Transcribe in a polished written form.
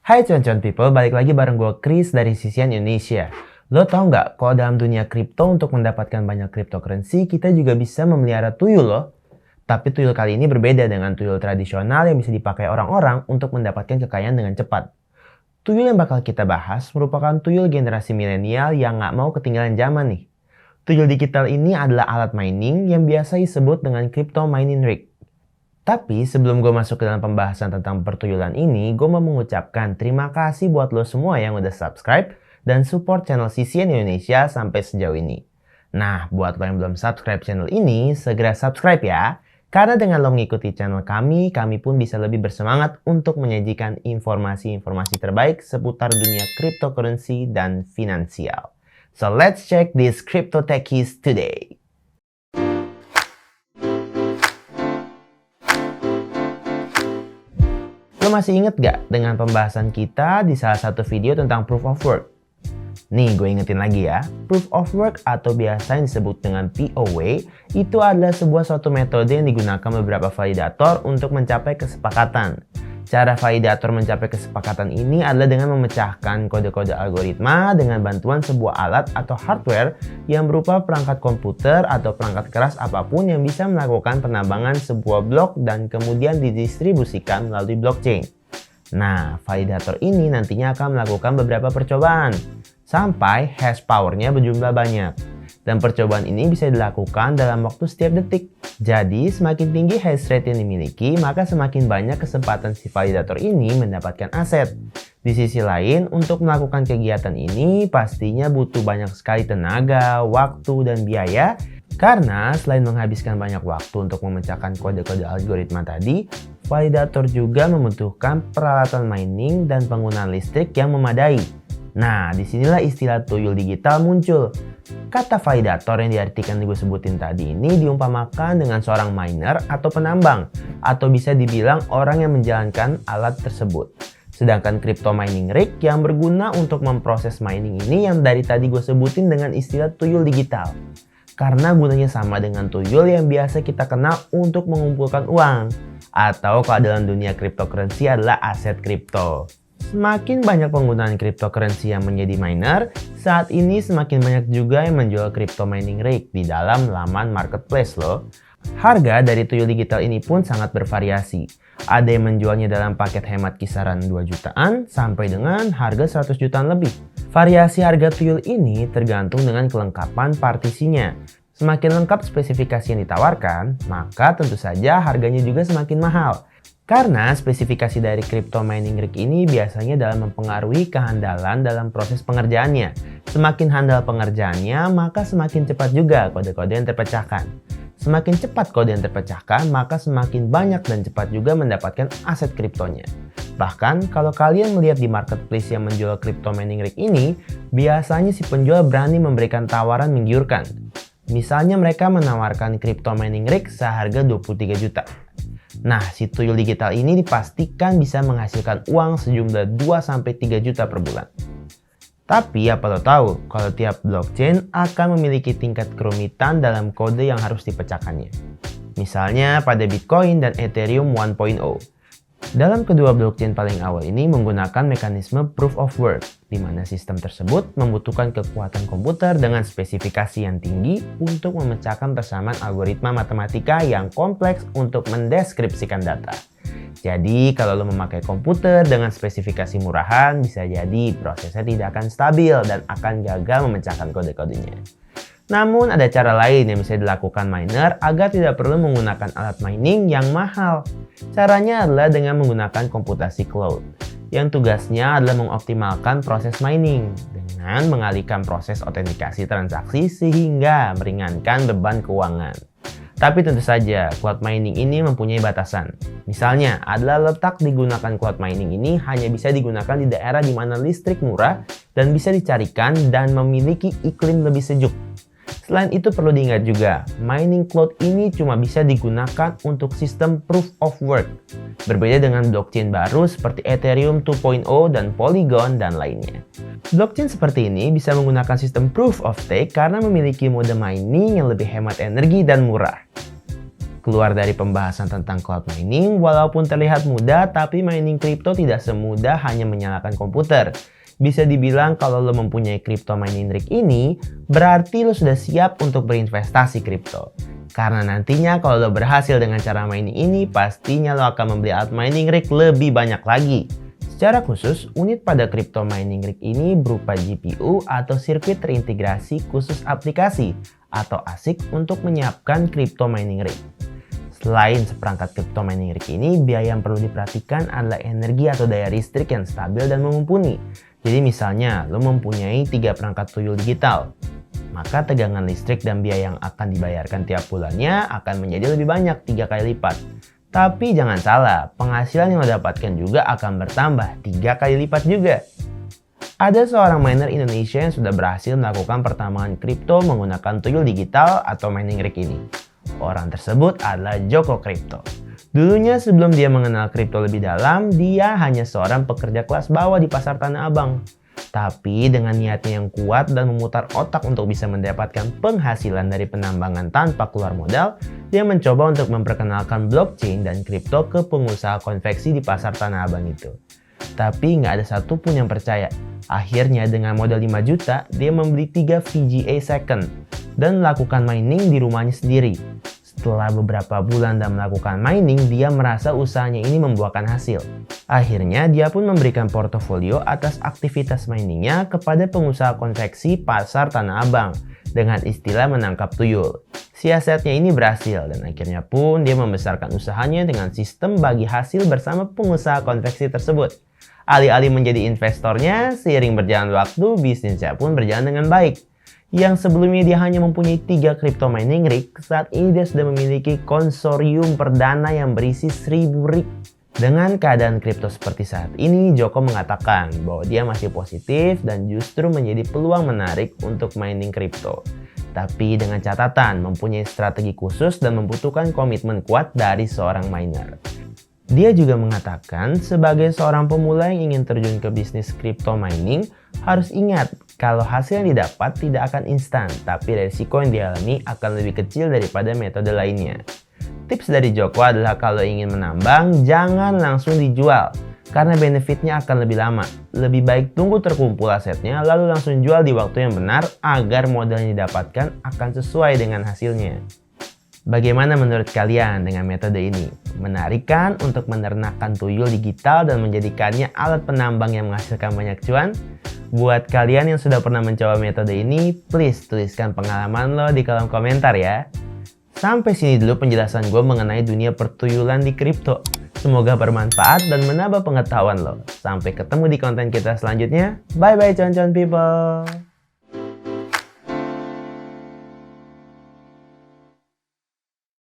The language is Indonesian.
Hai cuan-cuan people, balik lagi bareng gue Chris dari Sisian Indonesia. Lo tau nggak, kalau dalam dunia kripto untuk mendapatkan banyak cryptocurrency, kita juga bisa memelihara tuyul loh. Tapi tuyul kali ini berbeda dengan tuyul tradisional yang bisa dipakai orang-orang untuk mendapatkan kekayaan dengan cepat. Tuyul yang bakal kita bahas merupakan tuyul generasi milenial yang nggak mau ketinggalan zaman nih. Tuyul digital ini adalah alat mining yang biasa disebut dengan crypto mining rig. Tapi sebelum gue masuk ke dalam pembahasan tentang pertuyulan ini, gue mau mengucapkan terima kasih buat lo semua yang udah subscribe dan support channel Sisian Indonesia sampai sejauh ini. Nah, buat lo yang belum subscribe channel ini, segera subscribe ya. Karena dengan lo mengikuti channel kami pun bisa lebih bersemangat untuk menyajikan informasi-informasi terbaik seputar dunia cryptocurrency dan finansial. So let's check these crypto techies today. Lo masih inget gak dengan pembahasan kita di salah satu video tentang Proof of Work? Nih, gue ingetin lagi ya. Proof of Work atau biasa yang disebut dengan POW itu adalah sebuah suatu metode yang digunakan beberapa validator untuk mencapai kesepakatan. Cara validator mencapai kesepakatan ini adalah dengan memecahkan kode-kode algoritma dengan bantuan sebuah alat atau hardware yang berupa perangkat komputer atau perangkat keras apapun yang bisa melakukan penambangan sebuah blok dan kemudian didistribusikan melalui blockchain. Nah, validator ini nantinya akan melakukan beberapa percobaan sampai hash powernya berjumlah banyak. Dan percobaan ini bisa dilakukan dalam waktu setiap detik. Jadi, semakin tinggi hash rate yang dimiliki, maka semakin banyak kesempatan si validator ini mendapatkan aset. Di sisi lain, untuk melakukan kegiatan ini pastinya butuh banyak sekali tenaga, waktu, dan biaya. Karena selain menghabiskan banyak waktu untuk memecahkan kode-kode algoritma tadi, validator juga membutuhkan peralatan mining dan penggunaan listrik yang memadai. Nah, disinilah istilah tuyul digital muncul. Kata validator yang diartikan gue sebutin tadi ini diumpamakan dengan seorang miner atau penambang, atau bisa dibilang orang yang menjalankan alat tersebut. Sedangkan crypto mining rig yang berguna untuk memproses mining ini yang dari tadi gue sebutin dengan istilah tuyul digital. Karena gunanya sama dengan tuyul yang biasa kita kenal untuk mengumpulkan uang, atau kalau dalam dunia cryptocurrency adalah aset kripto. Semakin banyak penggunaan cryptocurrency yang menjadi miner, saat ini semakin banyak juga yang menjual crypto mining rig di dalam laman marketplace loh. Harga dari tuyul digital ini pun sangat bervariasi. Ada yang menjualnya dalam paket hemat kisaran 2 jutaan sampai dengan harga 100 jutaan lebih. Variasi harga tuyul ini tergantung dengan kelengkapan partisinya. Semakin lengkap spesifikasi yang ditawarkan, maka tentu saja harganya juga semakin mahal. Karena spesifikasi dari crypto mining rig ini biasanya dalam mempengaruhi kehandalan dalam proses pengerjaannya. Semakin handal pengerjaannya, maka semakin cepat juga kode-kode yang terpecahkan. Semakin cepat kode yang terpecahkan, maka semakin banyak dan cepat juga mendapatkan aset kriptonya. Bahkan kalau kalian melihat di marketplace yang menjual crypto mining rig ini, biasanya si penjual berani memberikan tawaran menggiurkan. Misalnya mereka menawarkan crypto mining rig seharga 23 juta. Nah, si tuyul digital ini dipastikan bisa menghasilkan uang sejumlah 2-3 juta per bulan. Tapi apa lo tahu kalau tiap blockchain akan memiliki tingkat kerumitan dalam kode yang harus dipecahkannya. Misalnya pada Bitcoin dan Ethereum 1.0. Dalam kedua blockchain paling awal ini menggunakan mekanisme Proof of Work, di mana sistem tersebut membutuhkan kekuatan komputer dengan spesifikasi yang tinggi untuk memecahkan persamaan algoritma matematika yang kompleks untuk mendeskripsikan data. Jadi kalau lo memakai komputer dengan spesifikasi murahan, bisa jadi prosesnya tidak akan stabil dan akan gagal memecahkan kode-kodenya. Namun ada cara lain yang bisa dilakukan miner agar tidak perlu menggunakan alat mining yang mahal. Caranya adalah dengan menggunakan komputasi cloud, yang tugasnya adalah mengoptimalkan proses mining dengan mengalihkan proses autentikasi transaksi sehingga meringankan beban keuangan. Tapi tentu saja, cloud mining ini mempunyai batasan. Misalnya, adalah letak digunakan cloud mining ini hanya bisa digunakan di daerah di mana listrik murah dan bisa dicarikan dan memiliki iklim lebih sejuk. Selain itu perlu diingat juga, mining cloud ini cuma bisa digunakan untuk sistem Proof of Work. Berbeda dengan blockchain baru seperti Ethereum 2.0 dan Polygon dan lainnya. Blockchain seperti ini bisa menggunakan sistem Proof of Stake karena memiliki mode mining yang lebih hemat energi dan murah. Keluar dari pembahasan tentang cloud mining, walaupun terlihat mudah, tapi mining kripto tidak semudah hanya menyalakan komputer. Bisa dibilang kalau lo mempunyai crypto mining rig ini, berarti lo sudah siap untuk berinvestasi kripto. Karena nantinya kalau lo berhasil dengan cara mining ini, pastinya lo akan membeli alat mining rig lebih banyak lagi. Secara khusus, unit pada crypto mining rig ini berupa GPU atau sirkuit terintegrasi khusus aplikasi atau ASIC untuk menyiapkan crypto mining rig. Selain seperangkat crypto mining rig ini, biaya yang perlu diperhatikan adalah energi atau daya listrik yang stabil dan mumpuni. Jadi misalnya, lo mempunyai 3 perangkat tuyul digital, maka tegangan listrik dan biaya yang akan dibayarkan tiap bulannya akan menjadi lebih banyak 3 kali lipat. Tapi jangan salah, penghasilan yang lo dapatkan juga akan bertambah 3 kali lipat juga. Ada seorang miner Indonesia yang sudah berhasil melakukan pertambangan kripto menggunakan tuyul digital atau mining rig ini. Orang tersebut adalah Joko Crypto. Dulunya sebelum dia mengenal kripto lebih dalam, dia hanya seorang pekerja kelas bawah di pasar Tanah Abang. Tapi dengan niatnya yang kuat dan memutar otak untuk bisa mendapatkan penghasilan dari penambangan tanpa keluar modal, dia mencoba untuk memperkenalkan blockchain dan kripto ke pengusaha konveksi di pasar Tanah Abang itu. Tapi nggak ada satupun yang percaya. Akhirnya dengan modal 5 juta, dia membeli 3 VGA second dan melakukan mining di rumahnya sendiri. Setelah beberapa bulan dan melakukan mining, dia merasa usahanya ini membuahkan hasil. Akhirnya, dia pun memberikan portofolio atas aktivitas miningnya kepada pengusaha konveksi pasar Tanah Abang dengan istilah menangkap tuyul. Siasatnya ini berhasil dan akhirnya pun dia membesarkan usahanya dengan sistem bagi hasil bersama pengusaha konveksi tersebut. Alih-alih menjadi investornya, seiring berjalan waktu, bisnisnya pun berjalan dengan baik. Yang sebelumnya dia hanya mempunyai 3 crypto mining rig, saat ini dia sudah memiliki konsorium perdana yang berisi 1000 rig. Dengan keadaan kripto seperti saat ini, Joko mengatakan bahwa dia masih positif dan justru menjadi peluang menarik untuk mining kripto. Tapi dengan catatan mempunyai strategi khusus dan membutuhkan komitmen kuat dari seorang miner. Dia juga mengatakan sebagai seorang pemula yang ingin terjun ke bisnis crypto mining, harus ingat kalau hasil yang didapat tidak akan instan, tapi resiko yang dialami akan lebih kecil daripada metode lainnya. Tips dari Joko adalah kalau ingin menambang, jangan langsung dijual, karena benefitnya akan lebih lama. Lebih baik tunggu terkumpul asetnya, lalu langsung jual di waktu yang benar agar modal yang didapatkan akan sesuai dengan hasilnya. Bagaimana menurut kalian dengan metode ini? Menarik kan untuk menernakkan tuyul digital dan menjadikannya alat penambang yang menghasilkan banyak cuan? Buat kalian yang sudah pernah mencoba metode ini, please tuliskan pengalaman lo di kolom komentar ya. Sampai sini dulu penjelasan gue mengenai dunia pertuyulan di kripto. Semoga bermanfaat dan menambah pengetahuan lo. Sampai ketemu di konten kita selanjutnya. Bye bye cuan-cuan people.